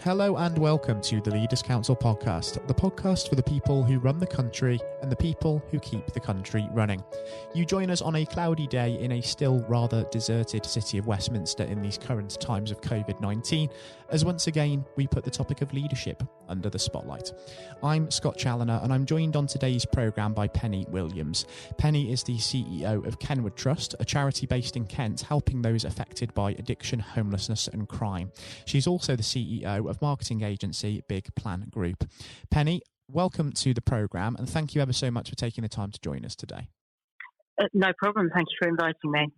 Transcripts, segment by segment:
Hello and welcome to the Leaders Council podcast, the podcast for the people who run the country and the people who keep the country running. You join us on a cloudy day in a still rather deserted city of Westminster in these current times of COVID-19, as once again we put the topic of leadership under the spotlight. I'm Scott Challoner and I'm joined on today's programme by Penny Williams. Penny is the CEO of Kenward Trust, a charity based in Kent helping those affected by addiction, homelessness and crime. She's also the CEO of marketing agency Big Plan Group. Penny, welcome to the programme and thank you ever so much for taking the time to join us today. No problem. Thank you for inviting me.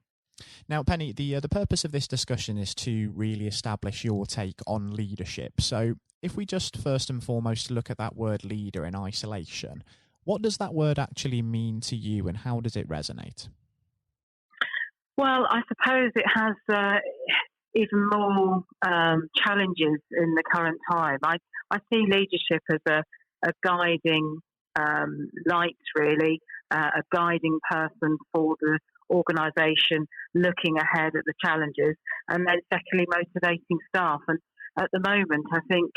Now, Penny, the purpose of this discussion is to really establish your take on leadership. So if we just first and foremost look at that word leader in isolation, what does that word actually mean to you and how does it resonate? Well, I suppose it has even more challenges in the current time. I see leadership as a guiding light, really, a guiding person for the organisation looking ahead at the challenges, and then secondly, motivating staff. And at the moment, I think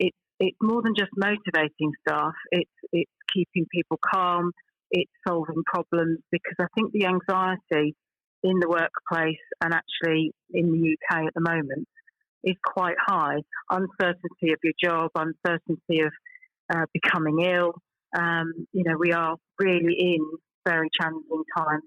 it's more than just motivating staff. It's keeping people calm. It's solving problems, because I think the anxiety in the workplace and actually in the UK at the moment is quite high. Uncertainty of your job, uncertainty of becoming ill. We are really in very challenging times.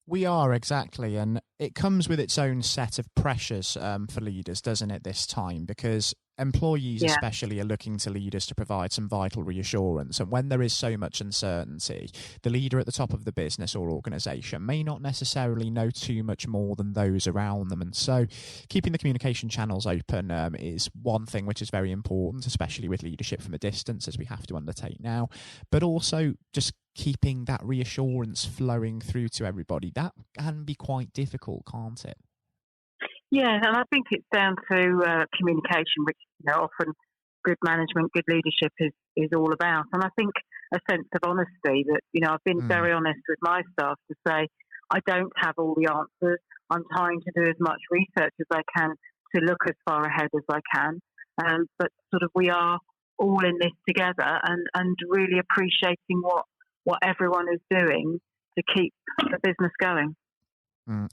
We are, exactly, and it comes with its own set of pressures for leaders, doesn't it, this time? Because employees especially are looking to leaders to provide some vital reassurance. And when there is so much uncertainty, the leader at the top of the business or organisation may not necessarily know too much more than those around them. And so keeping the communication channels open is one thing which is very important, especially with leadership from a distance, as we have to undertake now. But also just keeping that reassurance flowing through to everybody. That can be quite difficult, can't it? Yeah, and I think it's down to communication, which often good management, good leadership is all about. And I think a sense of honesty that, I've been very honest with my staff to say, I don't have all the answers. I'm trying to do as much research as I can to look as far ahead as I can. But sort of we are all in this together and really appreciating what everyone is doing to keep the business going.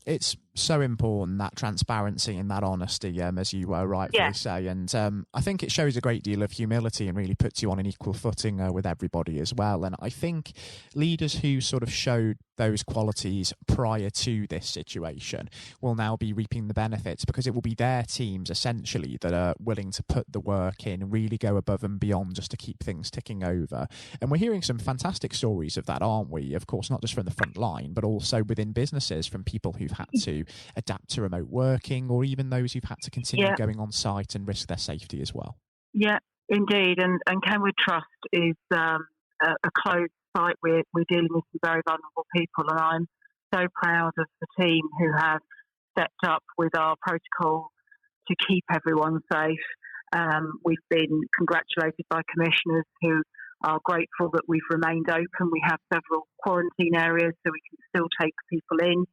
It's so important, that transparency and that honesty, as you rightfully say. And I think it shows a great deal of humility and really puts you on an equal footing with everybody as well. And I think leaders who sort of showed those qualities prior to this situation will now be reaping the benefits, because it will be their teams essentially that are willing to put the work in, really go above and beyond just to keep things ticking over. And we're hearing some fantastic stories of that, aren't we? Of course, not just from the front line, but also within businesses, from people who've had to adapt to remote working, or even those who've had to continue going on site and risk their safety as well. Yeah, indeed. And Kenward Trust is a closed site. We're dealing with some very vulnerable people, and I'm so proud of the team who have stepped up with our protocol to keep everyone safe. We've been congratulated by commissioners who are grateful that we've remained open. We have several quarantine areas so we can still take people in.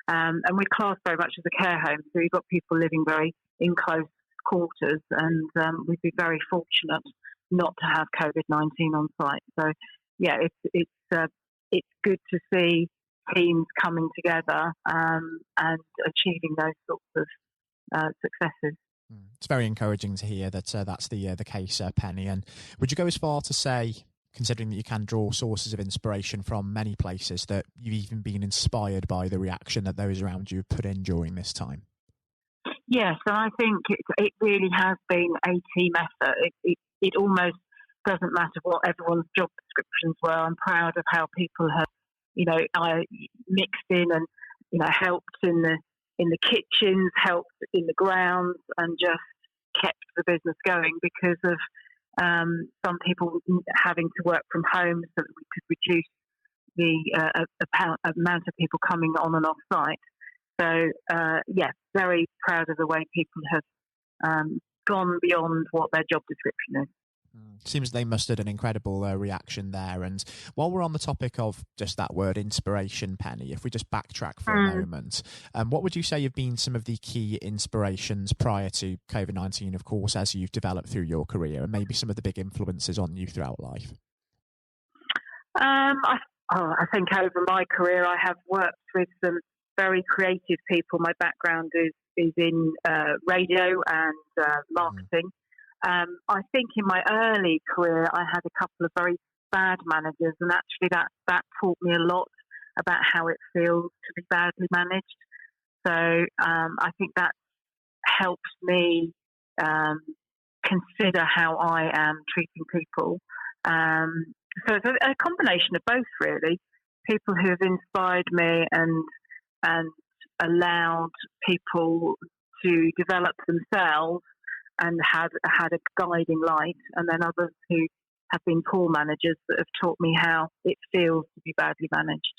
And we're classed very much as a care home, so you've got people living very in close quarters, and we'd be very fortunate not to have COVID-19 on site. So, yeah, it's good to see teams coming together and achieving those sorts of successes. It's very encouraging to hear that that's the case, Penny. And would you go as far to say, considering that you can draw sources of inspiration from many places, that you've even been inspired by the reaction that those around you put in during this time? Yes, and I think it really has been a team effort. It almost doesn't matter what everyone's job descriptions were. I'm proud of how people have, mixed in and, helped in the kitchens, helped in the grounds, and just kept the business going because of some people having to work from home so that we could reduce the amount of people coming on and off site. So, very proud of the way people have gone beyond what their job description is. Seems they mustered an incredible reaction there. And while we're on the topic of just that word inspiration, Penny, if we just backtrack for a moment, what would you say have been some of the key inspirations prior to COVID-19, of course, as you've developed through your career, and maybe some of the big influences on you throughout life? I think over my career I have worked with some very creative people. My background is in radio and marketing. I think in my early career I had a couple of very bad managers, and actually that taught me a lot about how it feels to be badly managed. So I think that helps me consider how I am treating people. So it's a combination of both, really. People who have inspired me and allowed people to develop themselves and had a guiding light, and then others who have been poor managers that have taught me how it feels to be badly managed.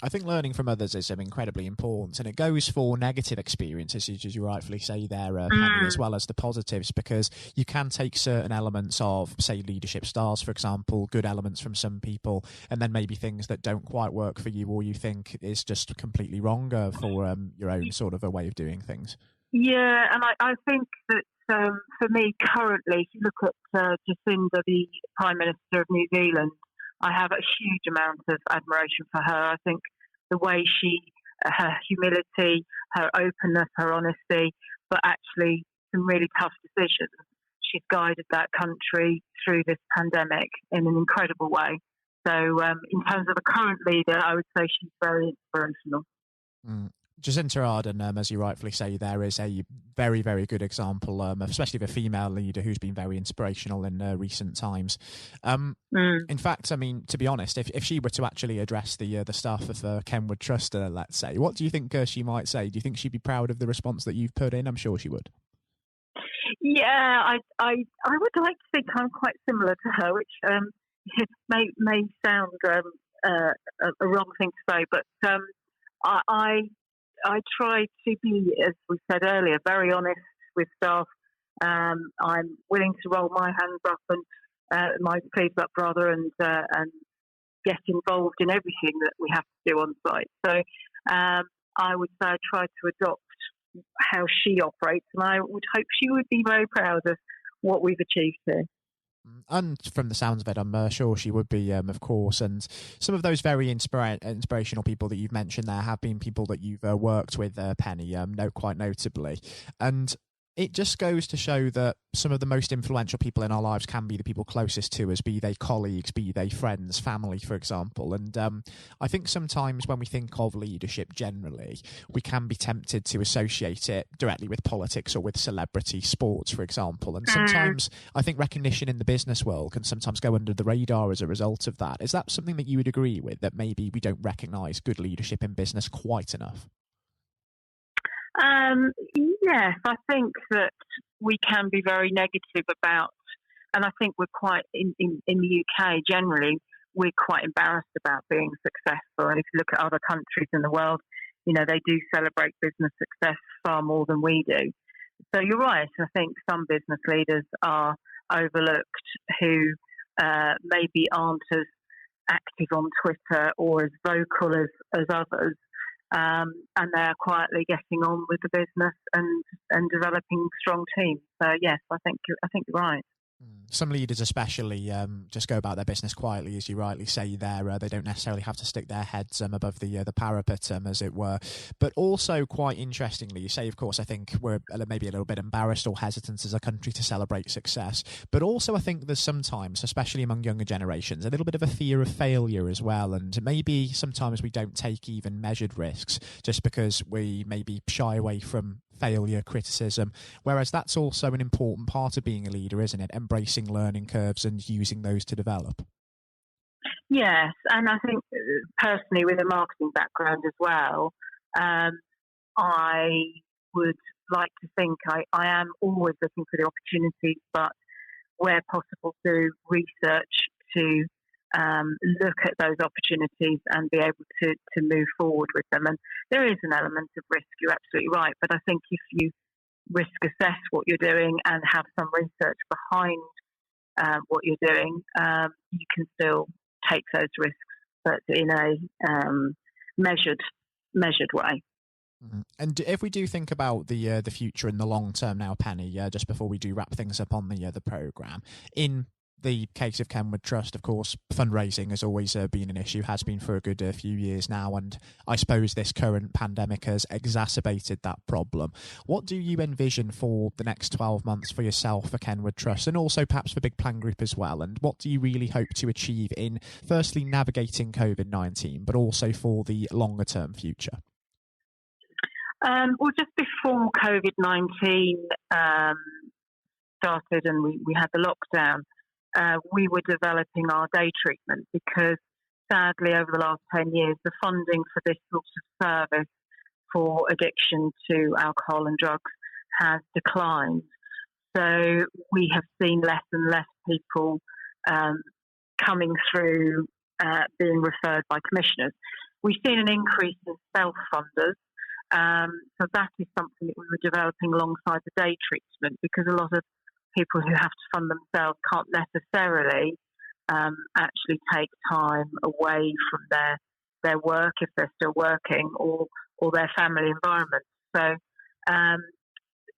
I think learning from others is incredibly important, and it goes for negative experiences, as you rightfully say there, Penny, as well as the positives, because you can take certain elements of, say, leadership styles, for example, good elements from some people, and then maybe things that don't quite work for you or you think is just completely wrong for your own sort of a way of doing things. Yeah, and I think that for me currently, if you look at Jacinda, the Prime Minister of New Zealand, I have a huge amount of admiration for her. I think the way her humility, her openness, her honesty, but actually some really tough decisions. She's guided that country through this pandemic in an incredible way. So in terms of a current leader, I would say she's very inspirational. Jacinda Ardern, as you rightfully say, there is a very, very good example, especially of a female leader who's been very inspirational in recent times. In fact, I mean, to be honest, if she were to actually address the staff of Kenward Trust, let's say, what do you think she might say? Do you think she'd be proud of the response that you've put in? I'm sure she would. Yeah, I would like to think I'm quite similar to her, which may sound a wrong thing to say, but I try to be, as we said earlier, very honest with staff. I'm willing to roll my hands up and my sleeves up, rather, and get involved in everything that we have to do on site. So I would say I try to adopt how she operates, and I would hope she would be very proud of what we've achieved here. And from the sounds of it, I'm sure she would be, of course. And some of those very inspirational people that you've mentioned there have been people that you've worked with, Penny, quite notably. And it just goes to show that some of the most influential people in our lives can be the people closest to us, be they colleagues, be they friends, family, for example. And I think sometimes when we think of leadership generally, we can be tempted to associate it directly with politics or with celebrity sports, for example. And sometimes I think recognition in the business world can sometimes go under the radar as a result of that. Is that something that you would agree with, that maybe we don't recognise good leadership in business quite enough? Yes, I think that we can be very negative about, and I think we're quite, in the UK generally, we're quite embarrassed about being successful. And if you look at other countries in the world, they do celebrate business success far more than we do. So you're right. I think some business leaders are overlooked who maybe aren't as active on Twitter or as vocal as others. And they're quietly getting on with the business and developing strong teams. So yes, I think you're right. Some leaders especially just go about their business quietly, as you rightly say there. They don't necessarily have to stick their heads above the parapet, as it were. But also, quite interestingly, you say, of course, I think we're maybe a little bit embarrassed or hesitant as a country to celebrate success. But also, I think there's sometimes, especially among younger generations, a little bit of a fear of failure as well. And maybe sometimes we don't take even measured risks just because we maybe shy away from failure, criticism, whereas that's also an important part of being a leader, isn't it? Embracing learning curves and using those to develop. Yes, and I think personally with a marketing background as well, I would like to think I am always looking for the opportunities, but where possible do research to look at those opportunities and be able to move forward with them. And there is an element of risk, you're absolutely right. But I think if you risk assess what you're doing and have some research behind what you're doing, you can still take those risks, but in a measured way. And if we do think about the future in the long term now, Penny, just before we do wrap things up on the programme, in the case of Kenward Trust, of course, fundraising has always been an issue, has been for a good few years now, and I suppose this current pandemic has exacerbated that problem. What do you envision for the next 12 months for yourself, for Kenward Trust, and also perhaps for Big Plan Group as well? And what do you really hope to achieve in, firstly, navigating COVID-19, but also for the longer term future? Well, just before COVID-19 started and we had the lockdown, we were developing our day treatment because, sadly, over the last 10 years, the funding for this sort of service for addiction to alcohol and drugs has declined. So we have seen less and less people coming through being referred by commissioners. We've seen an increase in self-funders. So that is something that we were developing alongside the day treatment, because a lot of people who have to fund themselves can't necessarily actually take time away from their work if they're still working, or their family environment. So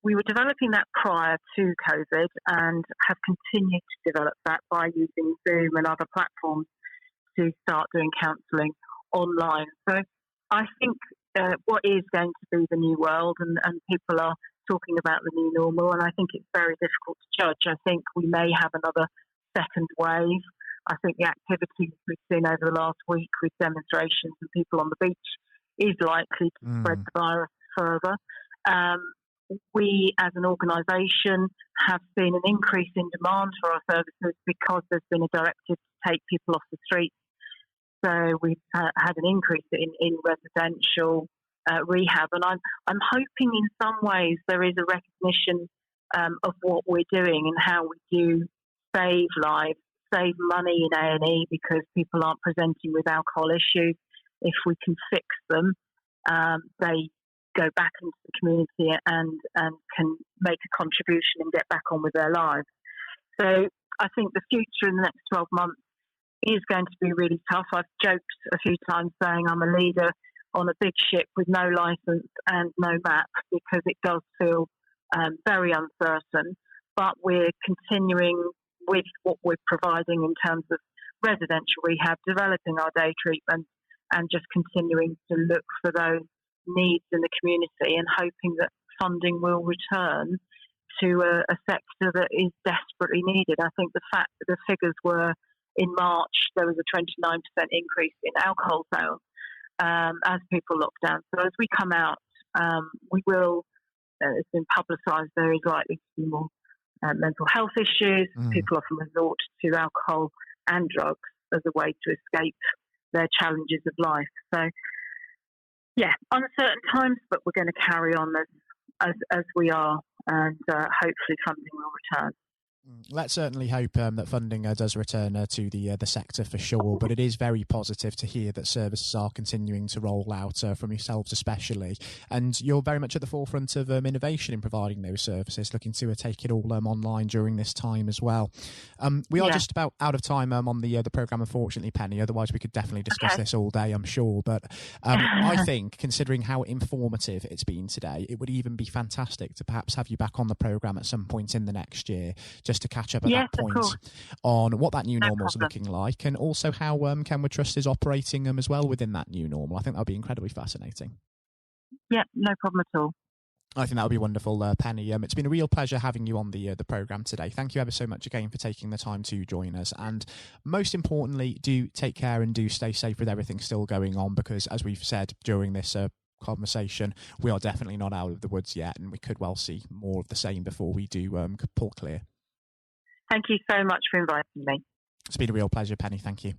we were developing that prior to COVID and have continued to develop that by using Zoom and other platforms to start doing counselling online. So I think what is going to be the new world, and people are talking about the new normal, and I think it's very difficult to judge. I think we may have another second wave. I think the activities we've seen over the last week with demonstrations and people on the beach is likely to spread the virus further. We, as an organisation, have seen an increase in demand for our services because there's been a directive to take people off the streets. So we've had an increase in residential rehab, and I'm hoping in some ways there is a recognition of what we're doing and how we do save lives, save money in A&E because people aren't presenting with alcohol issues. If we can fix them, they go back into the community and can make a contribution and get back on with their lives. So I think the future in the next 12 months is going to be really tough. I've joked a few times saying I'm a leader on a big ship with no licence and no map, because it does feel very uncertain. But we're continuing with what we're providing in terms of residential rehab, developing our day treatment, and just continuing to look for those needs in the community and hoping that funding will return to a sector that is desperately needed. I think the fact that the figures were in March, there was a 29% increase in alcohol sales as people locked down. So as we come out, we will, it's been publicised, there is likely to be more mental health issues. People often resort to alcohol and drugs as a way to escape their challenges of life. So, yeah, uncertain times, but we're going to carry on as we are, and hopefully funding will return. Let's certainly hope that funding does return to the sector for sure, but it is very positive to hear that services are continuing to roll out from yourselves especially, and you're very much at the forefront of innovation in providing those services, looking to take it all online during this time as well. We are just about out of time on the programme, unfortunately, Penny, otherwise we could definitely discuss this all day, I'm sure, but I think, considering how informative it's been today, it would even be fantastic to perhaps have you back on the programme at some point in the next year, just to catch up at that point on what that new normal is looking like, and also how Kenward Trust is operating as well within that new normal. I think that would be incredibly fascinating. Yeah, no problem at all. I think that would be wonderful, Penny. It's been a real pleasure having you on the programme today. Thank you ever so much again for taking the time to join us. And most importantly, do take care and do stay safe with everything still going on, because as we've said during this conversation, we are definitely not out of the woods yet, and we could well see more of the same before we do pull clear. Thank you so much for inviting me. It's been a real pleasure, Penny. Thank you.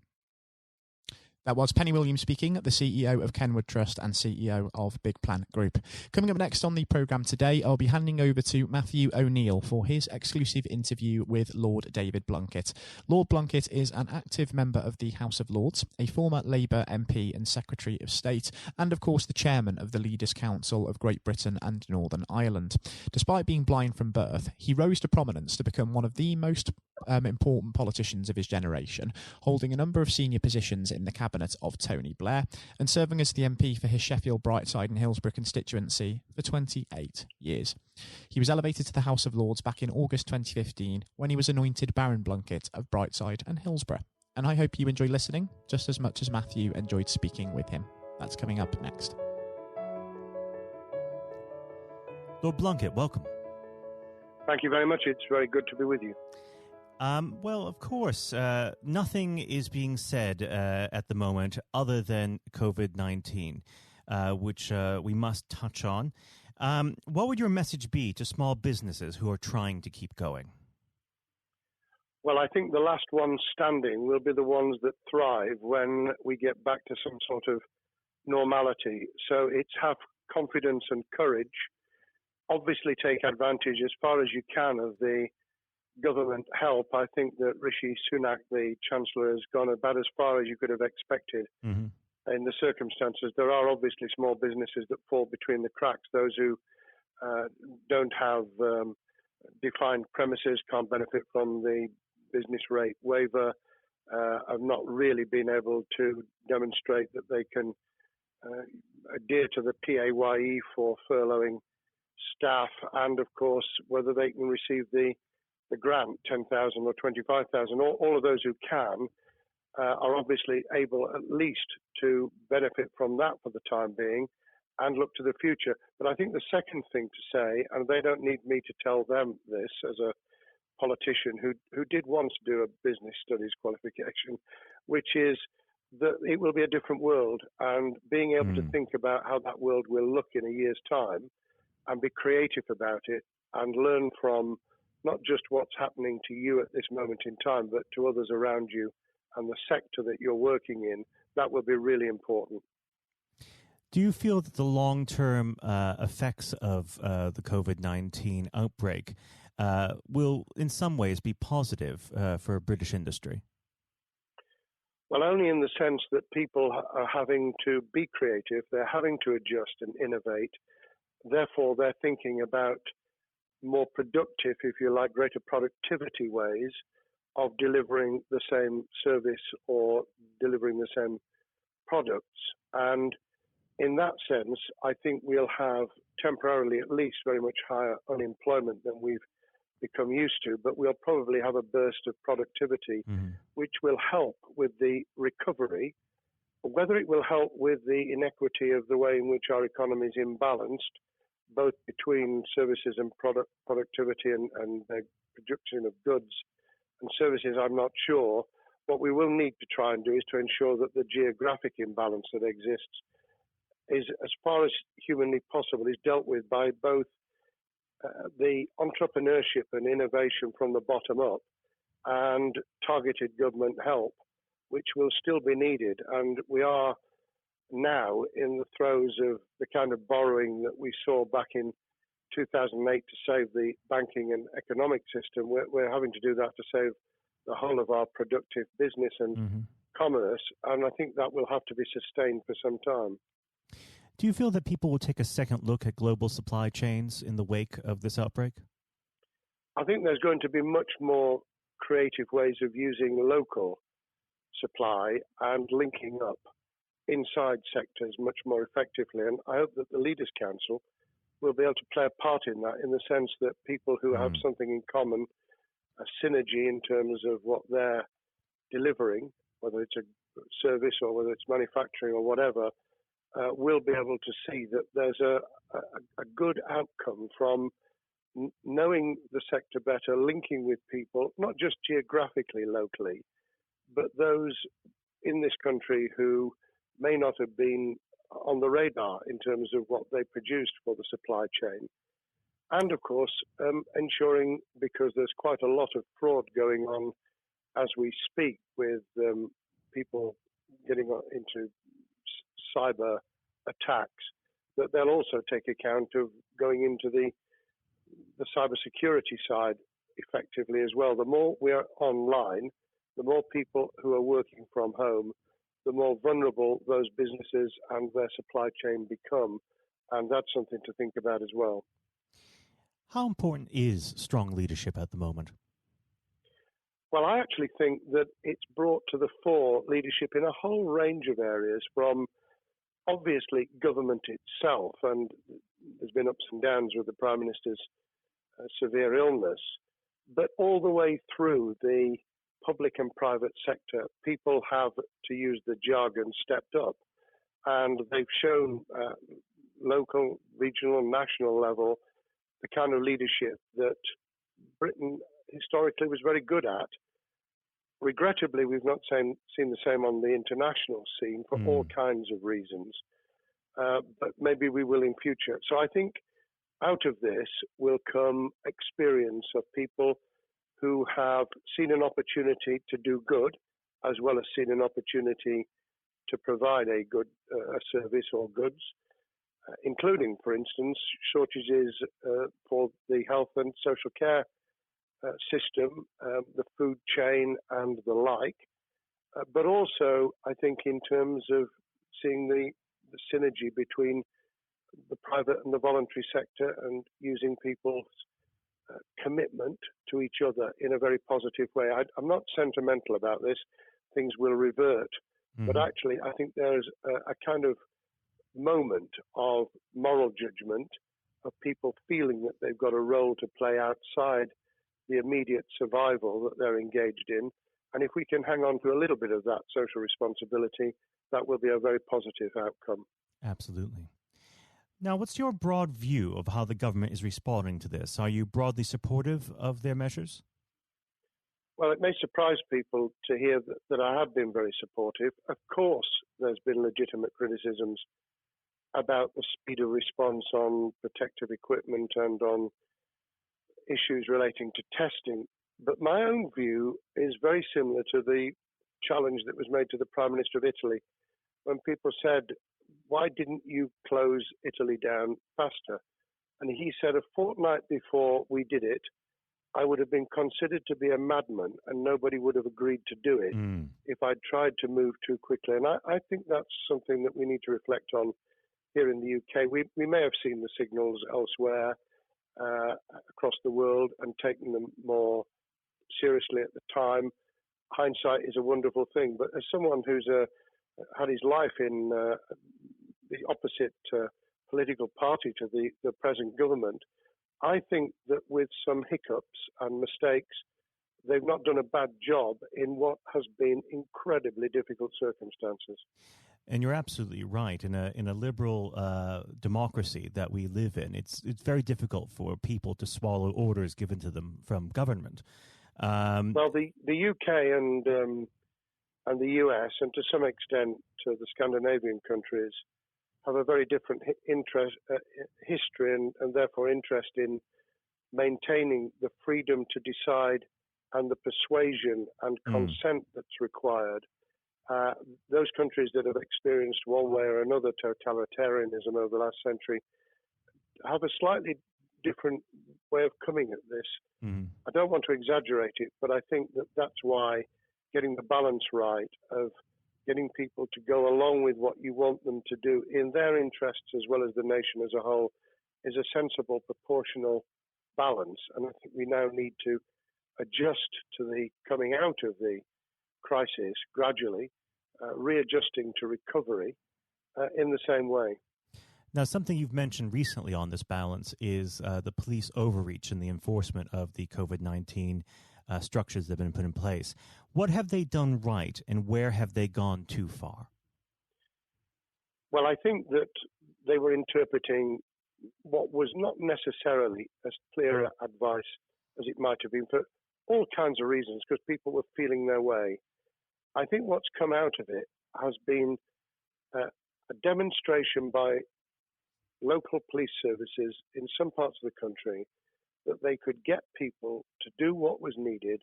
That was Penny Williams speaking, the CEO of Kenward Trust and CEO of Big Plan Group. Coming up next on the programme today, I'll be handing over to Matthew O'Neill for his exclusive interview with Lord David Blunkett. Lord Blunkett is an active member of the House of Lords, a former Labour MP and Secretary of State, and of course the chairman of the Leaders' Council of Great Britain and Northern Ireland. Despite being blind from birth, he rose to prominence to become one of the most important politicians of his generation, holding a number of senior positions in the cabinet of Tony Blair and serving as the MP for his Sheffield, Brightside and Hillsborough constituency for 28 years. He was elevated to the House of Lords back in August 2015 when he was anointed Baron Blunkett of Brightside and Hillsborough. And I hope you enjoy listening just as much as Matthew enjoyed speaking with him. That's coming up next. Lord Blunkett, welcome. Thank you very much. It's very good to be with you. Well, of course, nothing is being said at the moment other than COVID-19, which we must touch on. What would your message be to small businesses who are trying to keep going? Well, I think the last ones standing will be the ones that thrive when we get back to some sort of normality. So it's have confidence and courage. Obviously take advantage as far as you can of the government help. I think that Rishi Sunak, the Chancellor, has gone about as far as you could have expected in the circumstances. There are obviously small businesses that fall between the cracks. Those who don't have defined premises can't benefit from the business rate waiver, have not really been able to demonstrate that they can adhere to the PAYE for furloughing staff, and of course whether they can receive the grant, 10,000 or 25,000. All of those who can are obviously able at least to benefit from that for the time being and look to the future. But I think the second thing to say, and they don't need me to tell them this as a politician who did once do a business studies qualification, which is that it will be a different world, and being able to think about how that world will look in a year's time and be creative about it and learn from not just what's happening to you at this moment in time, but to others around you and the sector that you're working in, that will be really important. Do you feel that the long-term effects of the COVID-19 outbreak will in some ways be positive for British industry? Well, only in the sense that people are having to be creative, they're having to adjust and innovate. Therefore, they're thinking about more productive, if you like, greater productivity ways of delivering the same service or delivering the same products. And in that sense, I think we'll have temporarily at least very much higher unemployment than we've become used to, but we'll probably have a burst of productivity, which will help with the recovery. Whether it will help with the inequity of the way in which our economy is imbalanced, both between services and productivity and the production of goods and services, I'm not sure. What we will need to try and do is to ensure that the geographic imbalance that exists is, as far as humanly possible, is dealt with by both the entrepreneurship and innovation from the bottom up and targeted government help, which will still be needed. And we are now in the throes of the kind of borrowing that we saw back in 2008 to save the banking and economic system. We're having to do that to save the whole of our productive business and commerce, and I think that will have to be sustained for some time. Do you feel that people will take a second look at global supply chains in the wake of this outbreak? I think there's going to be much more creative ways of using local supply and linking up inside sectors much more effectively. And I hope that the Leaders' Council will be able to play a part in that, in the sense that people who have something in common, a synergy in terms of what they're delivering, whether it's a service or whether it's manufacturing or whatever, will be able to see that there's a good outcome from knowing the sector better, linking with people, not just geographically, locally, but those in this country who may not have been on the radar in terms of what they produced for the supply chain. And of course, ensuring, because there's quite a lot of fraud going on as we speak with people getting into cyber attacks, that they'll also take account of going into the cyber security side effectively as well. The more we are online, the more people who are working from home, the more vulnerable those businesses and their supply chain become. And that's something to think about as well. How important is strong leadership at the moment? Well, I actually think that it's brought to the fore leadership in a whole range of areas, from obviously government itself, and there's been ups and downs with the Prime Minister's severe illness, but all the way through the public and private sector. People have, to use the jargon, stepped up, and they've shown local, regional, national level the kind of leadership that Britain historically was very good at. Regrettably, we've not seen the same on the international scene for all kinds of reasons, but maybe we will in future. So I think out of this will come experience of people who have seen an opportunity to do good, as well as seen an opportunity to provide a good service or goods, including, for instance, shortages for the health and social care system, the food chain and the like, but also I think in terms of seeing the synergy between the private and the voluntary sector and using people's commitment to each other in a very positive way. I'm not sentimental about this. Things will revert, but actually I think there's a kind of moment of moral judgment of people feeling that they've got a role to play outside the immediate survival that they're engaged in. And if we can hang on to a little bit of that social responsibility, that will be a very positive outcome. Absolutely. Now, what's your broad view of how the government is responding to this? Are you broadly supportive of their measures? Well, it may surprise people to hear that I have been very supportive. Of course, there's been legitimate criticisms about the speed of response on protective equipment and on issues relating to testing. But my own view is very similar to the challenge that was made to the Prime Minister of Italy when people said, why didn't you close Italy down faster? And he said, a fortnight before we did it, I would have been considered to be a madman and nobody would have agreed to do it if I'd tried to move too quickly. And I think that's something that we need to reflect on here in the UK. We may have seen the signals elsewhere across the world and taken them more seriously at the time. Hindsight is a wonderful thing, but as someone who's had his life in the opposite political party to the present government, I think that with some hiccups and mistakes, they've not done a bad job in what has been incredibly difficult circumstances. And you're absolutely right. In a liberal democracy that we live in, it's very difficult for people to swallow orders given to them from government. Well, the UK and the US, and to some extent the Scandinavian countries, have a very different history and therefore interest in maintaining the freedom to decide and the persuasion and consent that's required. Those countries that have experienced one way or another totalitarianism over the last century have a slightly different way of coming at this. I don't want to exaggerate it, but I think that that's why getting the balance right of getting people to go along with what you want them to do in their interests as well as the nation as a whole is a sensible, proportional balance. And I think we now need to adjust to the coming out of the crisis gradually, readjusting to recovery in the same way. Now, something you've mentioned recently on this balance is the police overreach in the enforcement of the COVID-19 structures that have been put in place. What have they done right, and where have they gone too far? Well, I think that they were interpreting what was not necessarily as clear advice as it might have been for all kinds of reasons, because people were feeling their way. I think what's come out of it has been a demonstration by local police services in some parts of the country that they could get people to do what was needed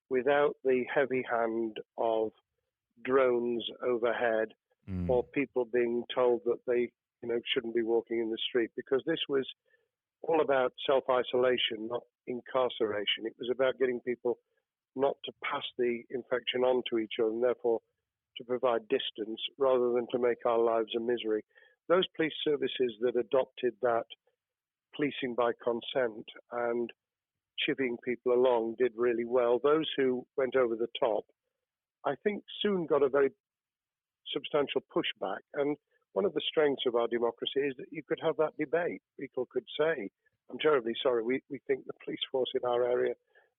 without the heavy hand of drones overhead or people being told that they shouldn't be walking in the street, because this was all about self-isolation, not incarceration. It was about getting people not to pass the infection on to each other and therefore to provide distance rather than to make our lives a misery. Those police services that adopted that policing by consent and chivying people along did really well. Those who went over the top, I think, soon got a very substantial pushback. And one of the strengths of our democracy is that you could have that debate. People could say, I'm terribly sorry, we think the police force in our area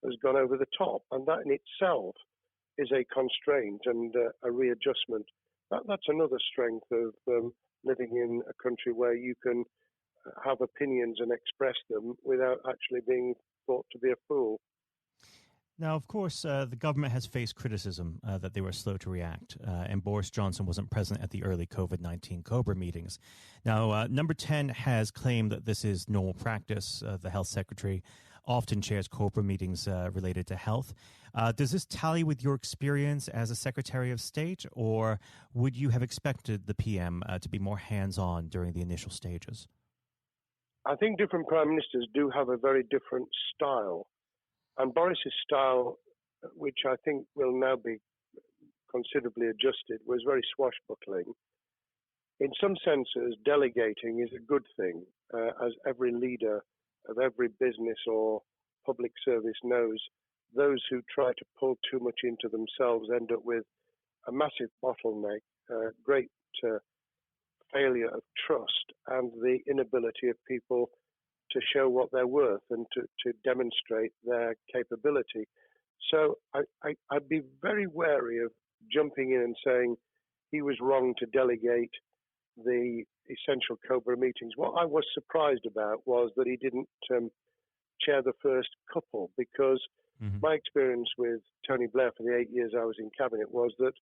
has gone over the top. And that in itself is a constraint and a readjustment. That's another strength of living in a country where you can have opinions and express them without actually being thought to be a fool. Now, of course, the government has faced criticism that they were slow to react, and Boris Johnson wasn't present at the early COVID-19 COBRA meetings. Now, Number 10 has claimed that this is normal practice. The health secretary often chairs COBRA meetings related to health. Does this tally with your experience as a Secretary of State, or would you have expected the PM to be more hands-on during the initial stages? I think different prime ministers do have a very different style. And Boris's style, which I think will now be considerably adjusted, was very swashbuckling. In some senses, delegating is a good thing, as every leader of every business or public service knows. Those who try to pull too much into themselves end up with a massive bottleneck, great failure of trust, and the inability of people to show what they're worth and to demonstrate their capability. So I'd be very wary of jumping in and saying he was wrong to delegate the essential COBRA meetings. What I was surprised about was that he didn't chair the first couple, because my experience with Tony Blair for the 8 years I was in cabinet was that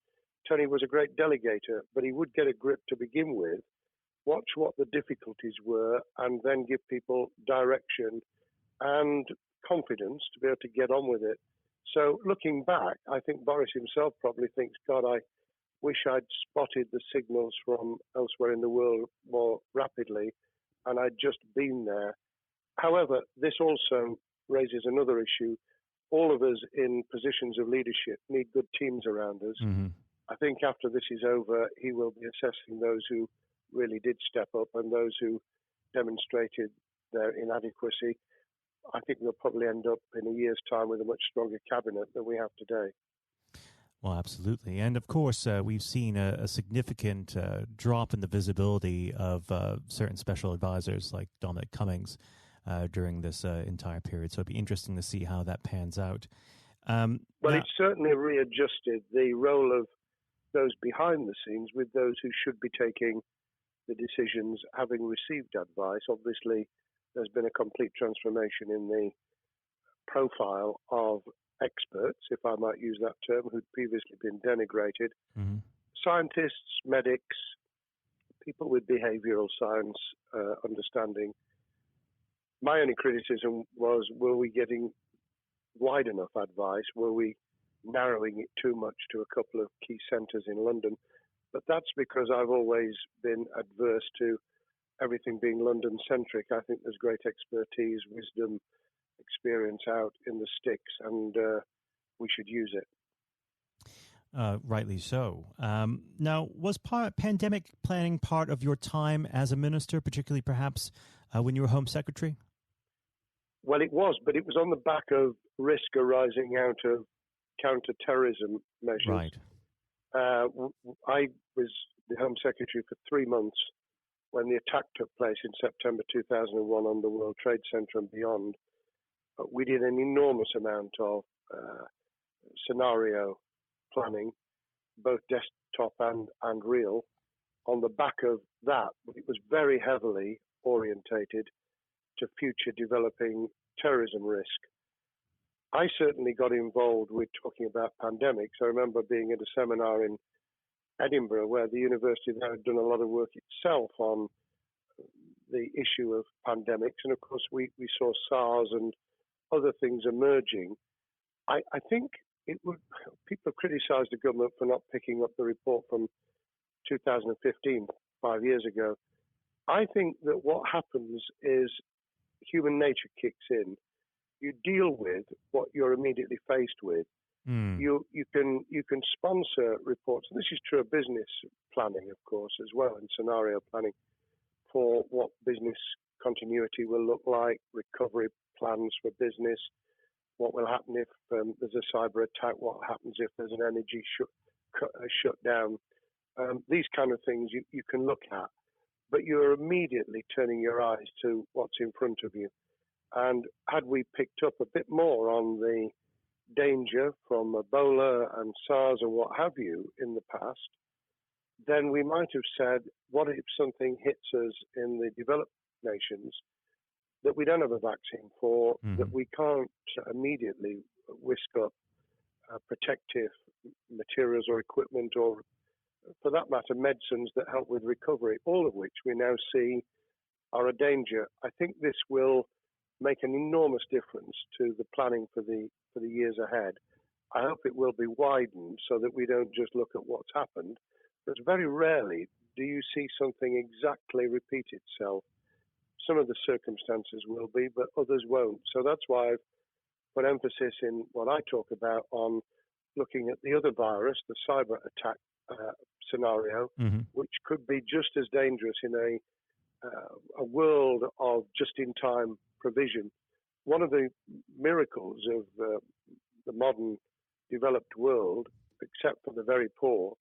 Tony was a great delegator, but he would get a grip to begin with, watch what the difficulties were, and then give people direction and confidence to be able to get on with it. So looking back, I think Boris himself probably thinks, God, I wish I'd spotted the signals from elsewhere in the world more rapidly, and I'd just been there. However, this also raises another issue. All of us in positions of leadership need good teams around us. I think after this is over, he will be assessing those who really did step up and those who demonstrated their inadequacy. I think we'll probably end up in a year's time with a much stronger cabinet than we have today. Well, absolutely. And of course, we've seen a significant drop in the visibility of certain special advisors like Dominic Cummings during this entire period. So it'd be interesting to see how that pans out. It's certainly readjusted the role of those behind the scenes with those who should be taking the decisions, having received advice. Obviously, there's been a complete transformation in the profile of experts, if I might use that term, who'd previously been denigrated. Scientists, medics, people with behavioral science understanding. My only criticism was, were we getting wide enough advice? Were we narrowing it too much to a couple of key centres in London? But that's because I've always been adverse to everything being London-centric. I think there's great expertise, wisdom, experience out in the sticks, and we should use it. Rightly so. Now, was pandemic planning part of your time as a minister, particularly perhaps when you were Home Secretary? Well, it was, but it was on the back of risk arising out of counter-terrorism measures. Right. I was the Home Secretary for 3 months when the attack took place in September 2001 on the World Trade Center and beyond. We did an enormous amount of scenario planning, both desktop and real. On the back of that, it was very heavily orientated to future developing terrorism risk. I certainly got involved with talking about pandemics. I remember being at a seminar in Edinburgh where the university there had done a lot of work itself on the issue of pandemics. And of course, we saw SARS and other things emerging. I think people have criticised the government for not picking up the report from 2015, 5 years ago. I think that what happens is human nature kicks in. You deal with what you're immediately faced with. You can sponsor reports, and this is true of business planning, of course, as well, and scenario planning for what business continuity will look like, recovery plans for business, what will happen if there's a cyber attack, what happens if there's an energy shutdown. These kind of things you can look at, but you're immediately turning your eyes to what's in front of you. And had we picked up a bit more on the danger from Ebola and SARS and what have you in the past, then we might have said, what if something hits us in the developed nations that we don't have a vaccine for, that we can't immediately whisk up protective materials or equipment, or for that matter, medicines that help with recovery, all of which we now see are a danger. I think this will make an enormous difference to the planning for the years ahead. I hope it will be widened so that we don't just look at what's happened, but very rarely do you see something exactly repeat itself. Some of the circumstances will be, but others won't. So that's why I've put emphasis in what I talk about on looking at the other virus, the cyber attack scenario, which could be just as dangerous in a world of just-in-time provision. One of the miracles of the modern developed world, except for the very poor,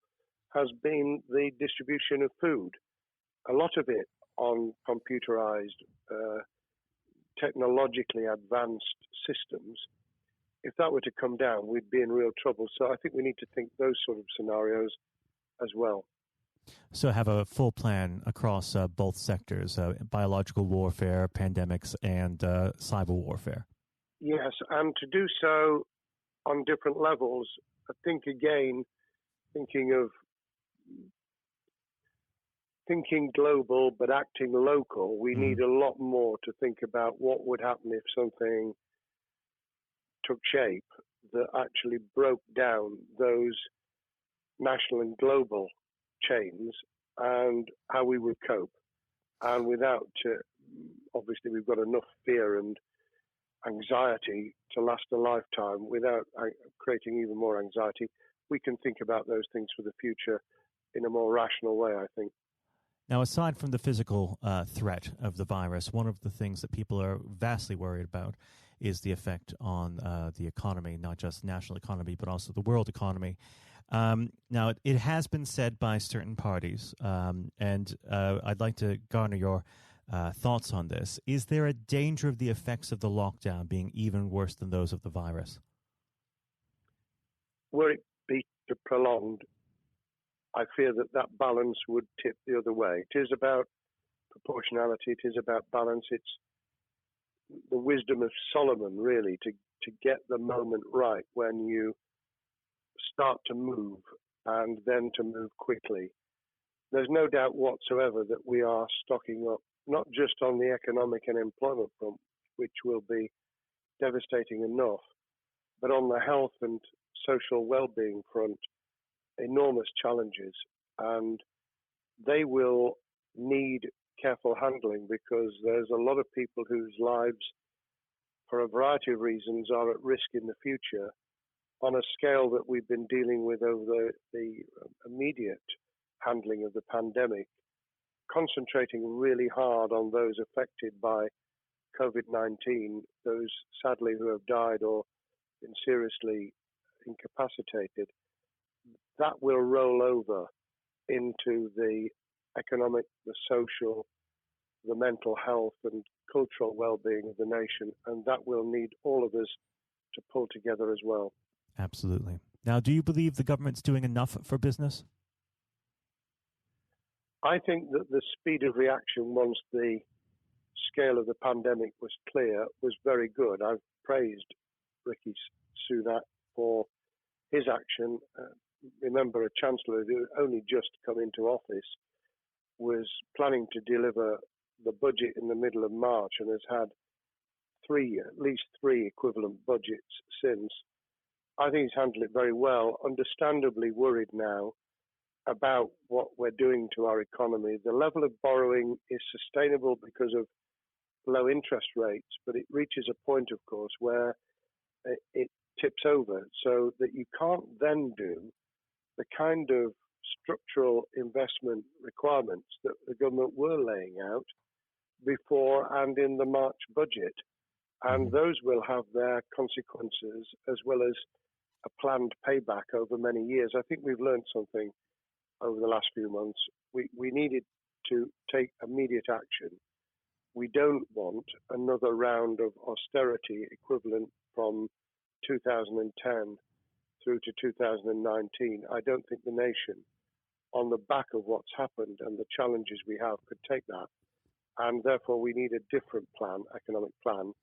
has been the distribution of food. A lot of it on computerized, technologically advanced systems. If that were to come down, we'd be in real trouble. So I think we need to think those sort of scenarios as well. So have a full plan across both sectors, biological warfare, pandemics, and cyber warfare. Yes, and to do so on different levels. I think, again, thinking global but acting local, we need a lot more to think about what would happen if something took shape that actually broke down those national and global chains and how we would cope. And without, obviously, we've got enough fear and anxiety to last a lifetime. Without creating even more anxiety, we can think about those things for the future in a more rational way, I think. Now, aside from the physical threat of the virus, one of the things that people are vastly worried about is the effect on the economy, not just national economy, but also the world economy. Now, it has been said by certain parties, and I'd like to garner your thoughts on this. Is there a danger of the effects of the lockdown being even worse than those of the virus? Were it be prolonged, I fear that balance would tip the other way. It is about proportionality. It is about balance. It's the wisdom of Solomon, really, to get the moment right when you start to move and then to move quickly. There's no doubt whatsoever that we are stocking up, not just on the economic and employment front, which will be devastating enough, but on the health and social well-being front, enormous challenges, and they will need careful handling because there's a lot of people whose lives, for a variety of reasons, are at risk in the future on a scale that we've been dealing with over the immediate handling of the pandemic, concentrating really hard on those affected by COVID-19, those sadly who have died or been seriously incapacitated. That will roll over into the economic, the social, the mental health and cultural well-being of the nation, and that will need all of us to pull together as well. Absolutely. Now, do you believe the government's doing enough for business? I think that the speed of reaction once the scale of the pandemic was clear was very good. I've praised Rishi Sunak for his action. Remember, a chancellor who only just come into office was planning to deliver the budget in the middle of March and has had at least three equivalent budgets since. I think he's handled it very well. Understandably worried now about what we're doing to our economy. The level of borrowing is sustainable because of low interest rates, but it reaches a point, of course, where it tips over so that you can't then do the kind of structural investment requirements that the government were laying out before and in the March budget. And those will have their consequences as well as a planned payback over many years. I think we've learned something over the last few months. We needed to take immediate action. We don't want another round of austerity equivalent from 2010 through to 2019. I don't think the nation, on the back of what's happened and the challenges we have, could take that. And therefore, we need a different plan, economic plan,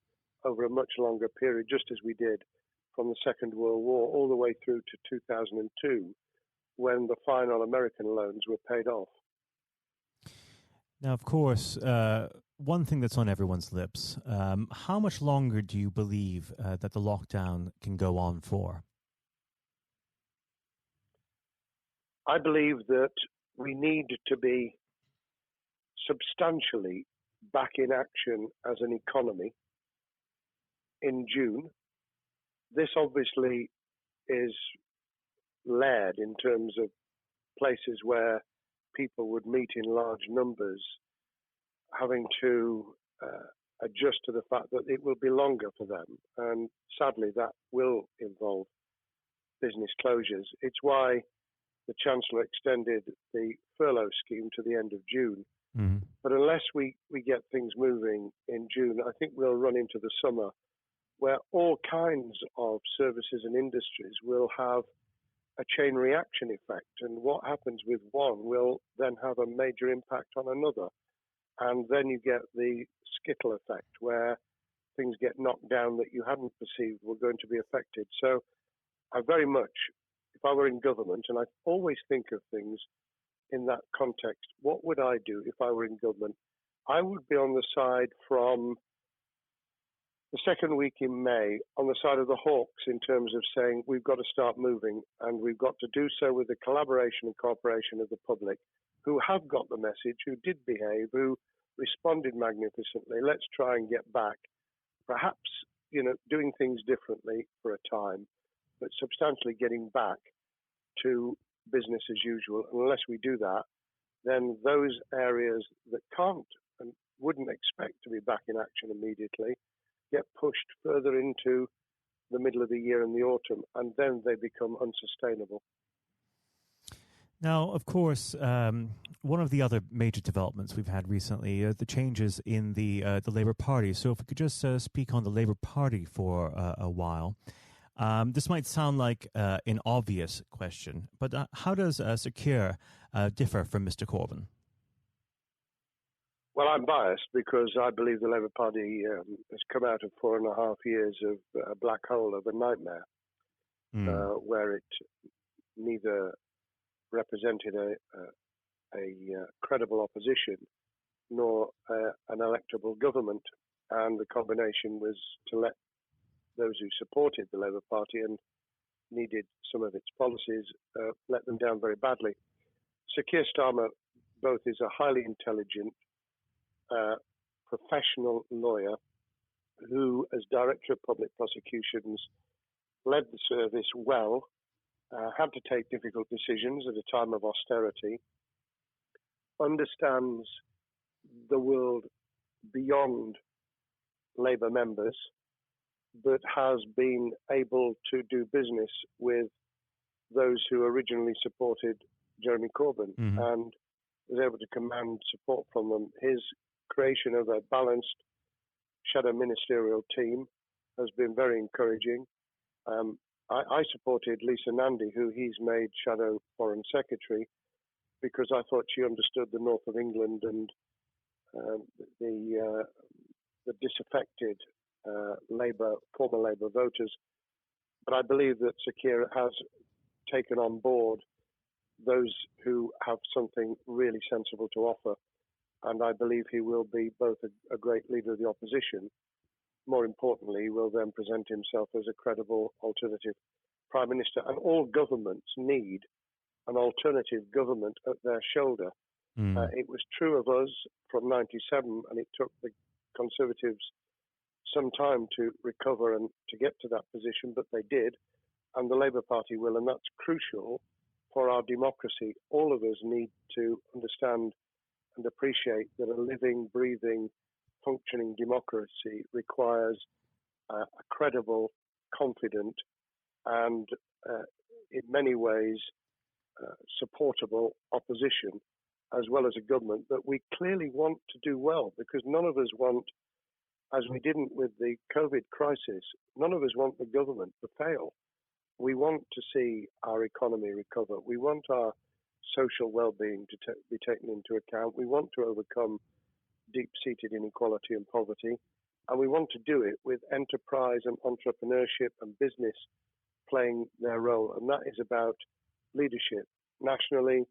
over a much longer period, just as we did from the Second World War all the way through to 2002, when the final American loans were paid off. Now, of course, one thing that's on everyone's lips, how much longer do you believe that the lockdown can go on for? I believe that we need to be substantially back in action as an economy in June. This obviously is led in terms of places where people would meet in large numbers, having to adjust to the fact that it will be longer for them. And sadly, that will involve business closures. It's why the Chancellor extended the furlough scheme to the end of June. Mm-hmm. But unless we get things moving in June, I think we'll run into the summer where all kinds of services and industries will have a chain reaction effect. And what happens with one will then have a major impact on another. And then you get the skittle effect where things get knocked down that you hadn't perceived were going to be affected. So I very much, if I were in government, and I always think of things in that context, what would I do if I were in government? I would be on the side from the second week in May, on the side of the hawks in terms of saying we've got to start moving, and we've got to do so with the collaboration and cooperation of the public who have got the message, who did behave, who responded magnificently. Let's try and get back, perhaps, doing things differently for a time, but substantially getting back to business as usual. Unless we do that, then those areas that can't and wouldn't expect to be back in action immediately get pushed further into the middle of the year and the autumn, and then they become unsustainable. Now, of course, one of the other major developments we've had recently are the changes in the Labour Party. So if we could just speak on the Labour Party for a while. This might sound like an obvious question, but how does Sir Keir differ from Mr. Corbyn? Well, I'm biased because I believe the Labour Party has come out of 4.5 years of a black hole of a nightmare, where it neither represented a credible opposition nor an electable government, and the combination was to let those who supported the Labour Party and needed some of its policies let them down very badly. Sir Keir Starmer both is a highly intelligent, professional lawyer who, as Director of Public Prosecutions, led the service well, had to take difficult decisions at a time of austerity, understands the world beyond Labour members, but has been able to do business with those who originally supported Jeremy Corbyn and was able to command support from them. His creation of a balanced shadow ministerial team has been very encouraging. I supported Lisa Nandy, who he's made shadow foreign secretary, because I thought she understood the north of England and the disaffected former Labour voters. But I believe that Sir Keir has taken on board those who have something really sensible to offer. And I believe he will be both a great leader of the opposition. More importantly, he will then present himself as a credible alternative prime minister. And all governments need an alternative government at their shoulder. It was true of us from 97, and it took the Conservatives some time to recover and to get to that position, but they did, and the Labour Party will, and that's crucial for our democracy. All of us need to understand and appreciate that a living, breathing functioning democracy requires a credible, confident, and in many ways supportable opposition, as well as a government that we clearly want to do well, because none of us want, as we didn't with the COVID crisis, none of us want the government to fail. We want to see our economy recover. We want our social well-being to be taken into account. We want to overcome deep-seated inequality and poverty, and we want to do it with enterprise and entrepreneurship and business playing their role. And that is about leadership nationally,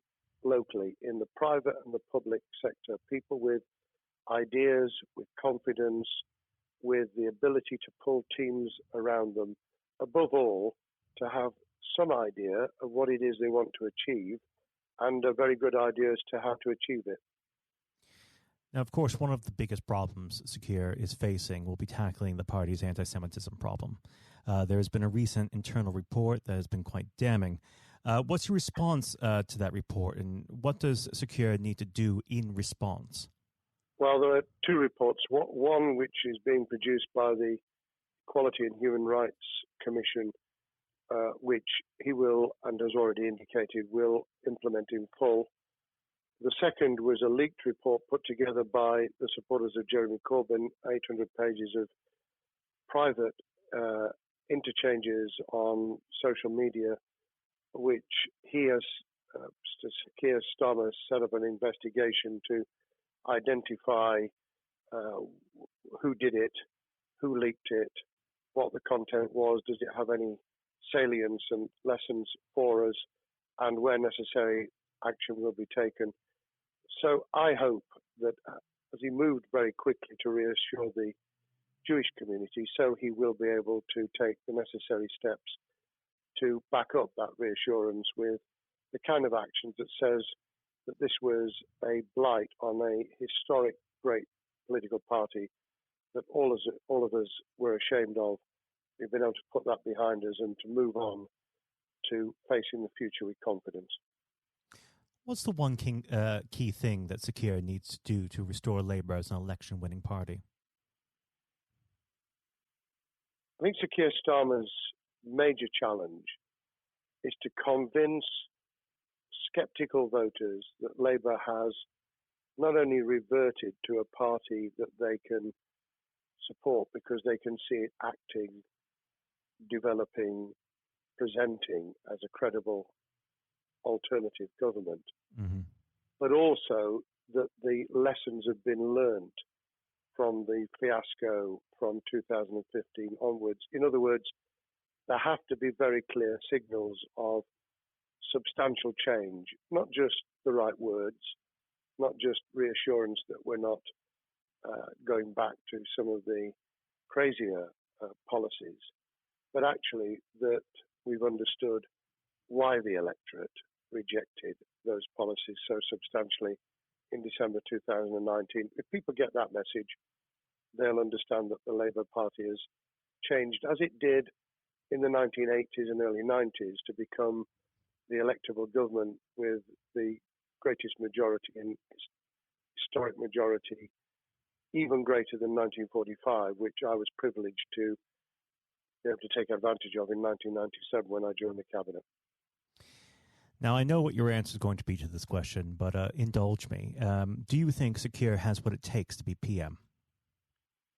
locally, in the private and the public sector, people with ideas, with confidence, with the ability to pull teams around them, above all, to have some idea of what it is they want to achieve and a very good idea as to how to achieve it. Now, of course, one of the biggest problems Secure is facing will be tackling the party's anti-Semitism problem. There has been a recent internal report that has been quite damning. What's your response to that report, and what does Secure need to do in response? Well, there are two reports. One which is being produced by the Equality and Human Rights Commission, which he will, and has already indicated, will implement in full. The second was a leaked report put together by the supporters of Jeremy Corbyn, 800 pages of private interchanges on social media, which he has, Keir Starmer, set up an investigation to identify who did it, who leaked it, what the content was, does it have any salience and lessons for us, and where necessary, action will be taken. So I hope that as he moved very quickly to reassure the Jewish community, so he will be able to take the necessary steps to back up that reassurance with the kind of actions that says that this was a blight on a historic great political party that all of us were ashamed of. We've been able to put that behind us and to move on to facing the future with confidence. What's the one key thing that Secure needs to do to restore Labour as an election-winning party? I think Sir Keir Starmer's major challenge is to convince sceptical voters that Labour has not only reverted to a party that they can support because they can see it acting, developing, presenting as a credible alternative government, but also that the lessons have been learned from the fiasco from 2015 onwards. In other words, there have to be very clear signals of substantial change, not just the right words, not just reassurance that we're not going back to some of the crazier policies, but actually that we've understood why the electorate rejected those policies so substantially in December 2019. If people get that message, they'll understand that the Labour Party has changed, as it did in the 1980s and early 90s, to become the electable government with the greatest majority and historic majority, even greater than 1945, which I was privileged to be able to take advantage of in 1997 when I joined the cabinet. Now, I know what your answer is going to be to this question, but indulge me. Do you think Secure has what it takes to be PM?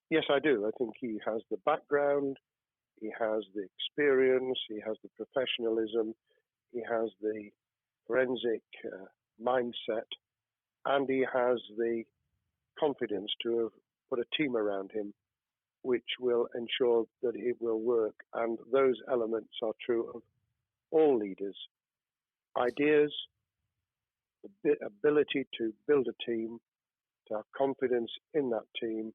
Yes, I do. I think he has the background, he has the experience, he has the professionalism, he has the forensic mindset, and he has the confidence to have put a team around him which will ensure that it will work. And those elements are true of all leaders. Ideas, the ability to build a team, to have confidence in that team,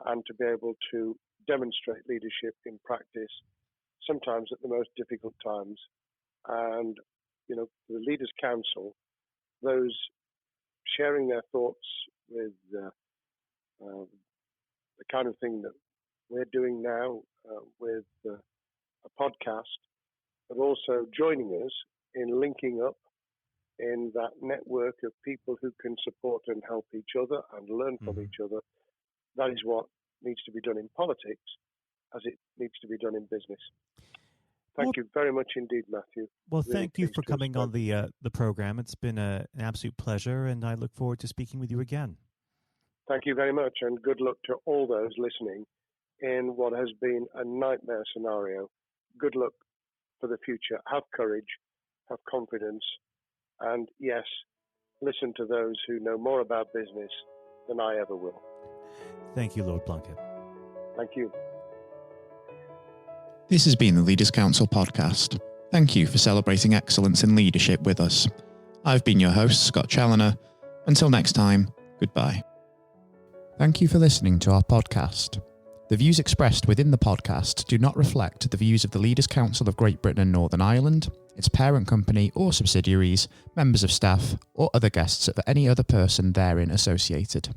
and to be able to demonstrate leadership in practice, sometimes at the most difficult times. And, you know, the Leaders' Council, those sharing their thoughts with the kind of thing that we're doing now with a podcast, but also joining us in linking up in that network of people who can support and help each other and learn from each other. that is what needs to be done in politics as it needs to be done in business. Thank you very much indeed, Matthew. Well, Really thank you for pleased to have coming on spoken. the program. It's been an absolute pleasure, and I look forward to speaking with you again. Thank you very much, and good luck to all those listening in what has been a nightmare scenario. Good luck for the future. Have courage, have confidence, and yes, listen to those who know more about business than I ever will. Thank you, Lord Plunkett. Thank you. This has been the Leaders Council podcast. Thank you for celebrating excellence in leadership with us. I've been your host, Scott Challoner. Until next time, goodbye. Thank you for listening to our podcast. The views expressed within the podcast do not reflect the views of the Leaders Council of Great Britain and Northern Ireland, its parent company or subsidiaries, members of staff, or other guests of any other person therein associated.